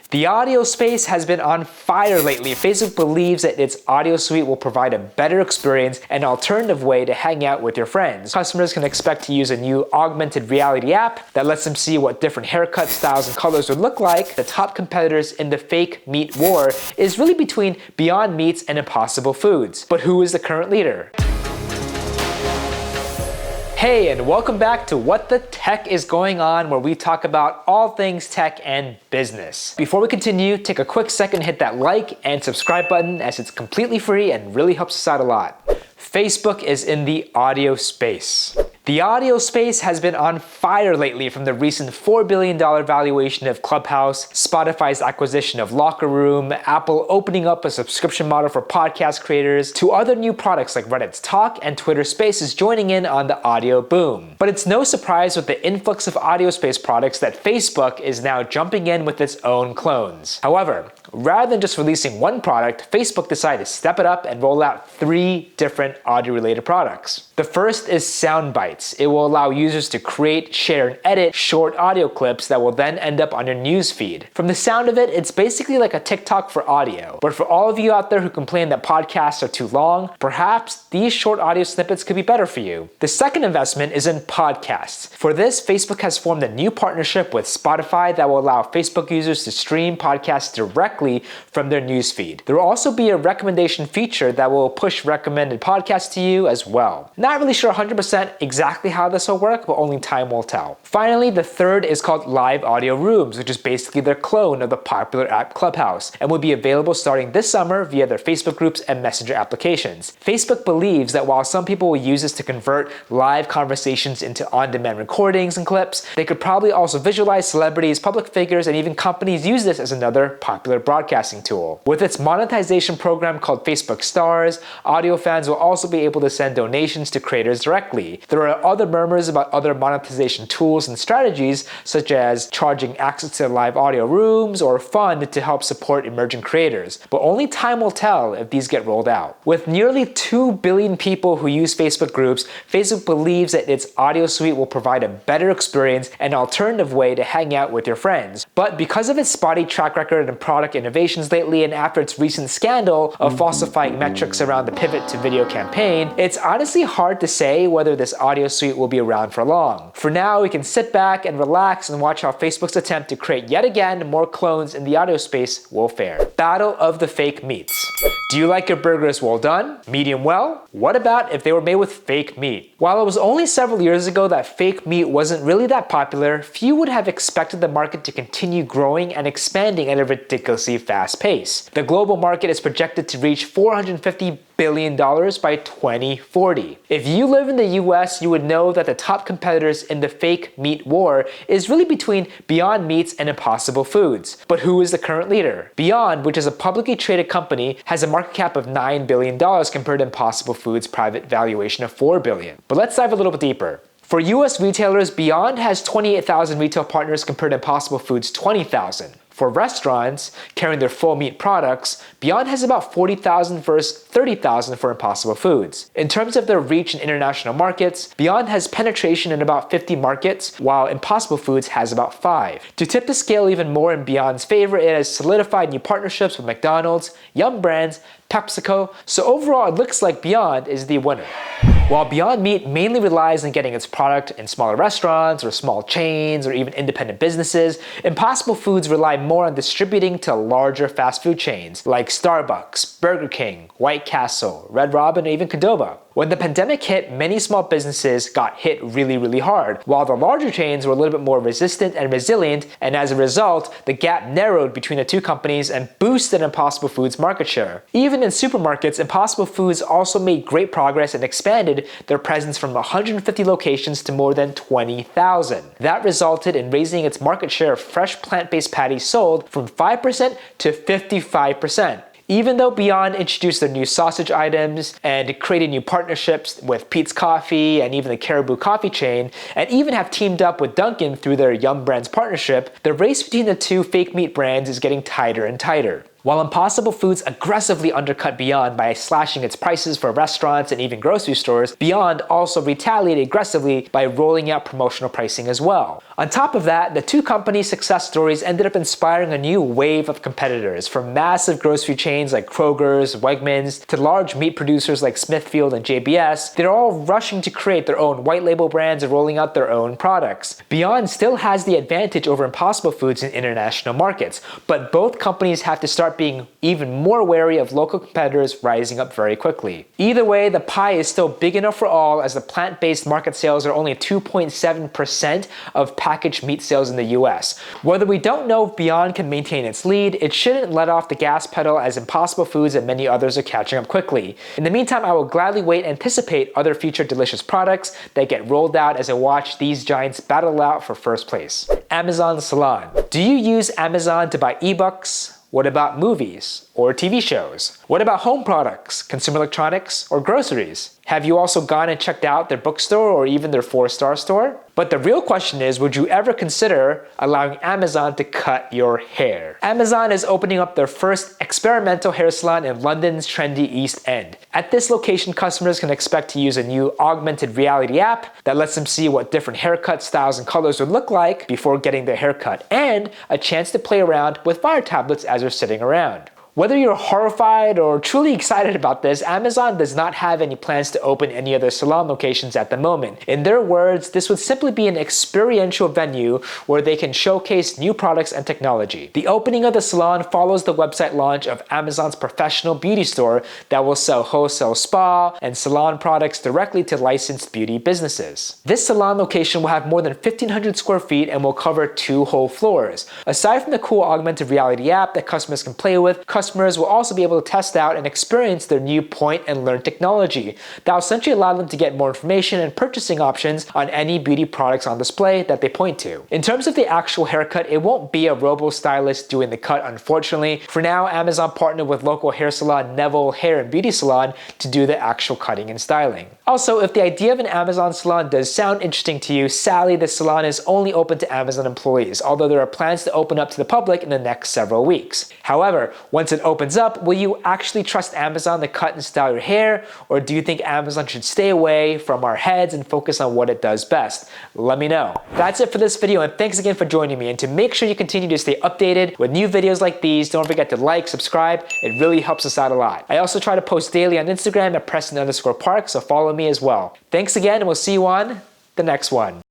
The audio space has been on fire lately. Facebook believes that its audio suite will provide a better experience and alternative way to hang out with your friends. Customers can expect to use a new augmented reality app that lets them see what different haircut styles and colors would look like. The top competitors in the fake meat war is really between Beyond Meats and Impossible Foods. But who is the current leader? Hey, and welcome back to What the Tech is Going On, where we talk about all things tech and business. Before we continue, take a quick second, hit that like and subscribe button as it's completely free and really helps us out a lot. Facebook is in the audio space. The audio space has been on fire lately, from the recent $4 billion valuation of Clubhouse, Spotify's acquisition of Locker Room, Apple opening up a subscription model for podcast creators, to other new products like Reddit's Talk and Twitter Spaces joining in on the audio boom. But it's no surprise with the influx of audio space products that Facebook is now jumping in with its own clones. However, rather than just releasing one product, Facebook decided to step it up and roll out 3 different audio-related products. The first is Soundbites. It will allow users to create, share, and edit short audio clips that will then end up on your news feed. From the sound of it, it's basically like a TikTok for audio. But for all of you out there who complain that podcasts are too long, perhaps these short audio snippets could be better for you. The second investment is in podcasts. For this, Facebook has formed a new partnership with Spotify that will allow Facebook users to stream podcasts directly from their newsfeed. There will also be a recommendation feature that will push recommended podcasts to you as well. Not really sure 100% exactly how this will work, but only time will tell. Finally, the third is called Live Audio Rooms, which is basically their clone of the popular app Clubhouse, and will be available starting this summer via their Facebook groups and Messenger applications. Facebook believes that while some people will use this to convert live conversations into on-demand recordings and clips, they could probably also visualize celebrities, public figures, and even companies use this as another popular broadcasting tool. With its monetization program called Facebook Stars, audio fans will also be able to send donations to creators directly. There are other murmurs about other monetization tools and strategies, such as charging access to live audio rooms or a fund to help support emerging creators, but only time will tell if these get rolled out. With nearly 2 billion people who use Facebook groups, Facebook believes that its audio suite will provide a better experience and alternative way to hang out with your friends. But because of its spotty track record and product innovations lately, and after its recent scandal of falsifying metrics around the pivot to video campaign, it's honestly hard to say whether this audio suite will be around for long. For now, we can sit back and relax and watch how Facebook's attempt to create yet again more clones in the audio space will fare. Battle of the fake meats. Do you like your burgers well done? Medium well? What about if they were made with fake meat? While it was only several years ago that fake meat wasn't really that popular, few would have expected the market to continue growing and expanding at a ridiculously fast pace. The global market is projected to reach $450 billion by 2040. If you live in the US, you would know that the top competitors in the fake meat war is really between Beyond Meats and Impossible Foods. But who is the current leader? Beyond, which is a publicly traded company, has a market cap of $9 billion compared to Impossible Foods' private valuation of $4 billion. But let's dive a little bit deeper. For US retailers, Beyond has 28,000 retail partners compared to Impossible Foods' 20,000. For restaurants carrying their full meat products, Beyond has about 40,000 versus 30,000 for Impossible Foods. In terms of their reach in international markets, Beyond has penetration in about 50 markets, while Impossible Foods has about 5. To tip the scale even more in Beyond's favor, it has solidified new partnerships with McDonald's, Yum Brands, PepsiCo, so overall it looks like Beyond is the winner. While Beyond Meat mainly relies on getting its product in smaller restaurants or small chains or even independent businesses, Impossible Foods rely more on distributing to larger fast food chains like Starbucks, Burger King, White Castle, Red Robin, and even Qdoba. When the pandemic hit, many small businesses got hit really hard, while the larger chains were a little bit more resistant and resilient, and as a result, the gap narrowed between the two companies and boosted Impossible Foods' market share. Even in supermarkets, Impossible Foods also made great progress and expanded their presence from 150 locations to more than 20,000. That resulted in raising its market share of fresh plant-based patties sold from 5% to 55%. Even though Beyond introduced their new sausage items and created new partnerships with Peet's Coffee and even the Caribou Coffee chain, and even have teamed up with Dunkin' through their Yum Brands partnership, the race between the two fake meat brands is getting tighter and tighter. While Impossible Foods aggressively undercut Beyond by slashing its prices for restaurants and even grocery stores, Beyond also retaliated aggressively by rolling out promotional pricing as well. On top of that, the two companies' success stories ended up inspiring a new wave of competitors, from massive grocery chains like Kroger's, Wegmans, to large meat producers like Smithfield and JBS. They're all rushing to create their own white label brands and rolling out their own products. Beyond still has the advantage over Impossible Foods in international markets, but both companies have to start being even more wary of local competitors rising up very quickly. Either way, the pie is still big enough for all, as the plant-based market sales are only 2.7% of packaged meat sales in the US. Whether we don't know if Beyond can maintain its lead, it shouldn't let off the gas pedal, as Impossible Foods and many others are catching up quickly. In the meantime, I will gladly wait and anticipate other future delicious products that get rolled out as I watch these giants battle out for first place. Amazon Salon. Do you use Amazon to buy ebooks? What about movies or TV shows? What about home products, consumer electronics, or groceries? Have you also gone and checked out their bookstore or even their 4-star store? But the real question is, would you ever consider allowing Amazon to cut your hair? Amazon is opening up their first experimental hair salon in London's trendy East End. At this location, customers can expect to use a new augmented reality app that lets them see what different haircut styles and colors would look like before getting their haircut, and a chance to play around with fire tablets as they're sitting around. Whether you're horrified or truly excited about this, Amazon does not have any plans to open any other salon locations at the moment. In their words, this would simply be an experiential venue where they can showcase new products and technology. The opening of the salon follows the website launch of Amazon's professional beauty store that will sell wholesale spa and salon products directly to licensed beauty businesses. This salon location will have more than 1,500 square feet and will cover 2 whole floors. Aside from the cool augmented reality app that customers can play with, customers will also be able to test out and experience their new point and learn technology that will essentially allow them to get more information and purchasing options on any beauty products on display that they point to. In terms of the actual haircut, it won't be a robo-stylist doing the cut, unfortunately. For now, Amazon partnered with local hair salon Neville Hair and Beauty Salon to do the actual cutting and styling. Also, if the idea of an Amazon salon does sound interesting to you, sadly the salon is only open to Amazon employees, although there are plans to open up to the public in the next several weeks. However, once it opens up, will you actually trust Amazon to cut and style your hair, or do you think Amazon should stay away from our heads and focus on what it does best? Let me know. That's it for this video, and thanks again for joining me. And to make sure you continue to stay updated with new videos like these, don't forget to like, subscribe. It really helps us out a lot. I also try to post daily on Instagram at Preston_Park, so follow me as well. Thanks again, and we'll see you on the next one.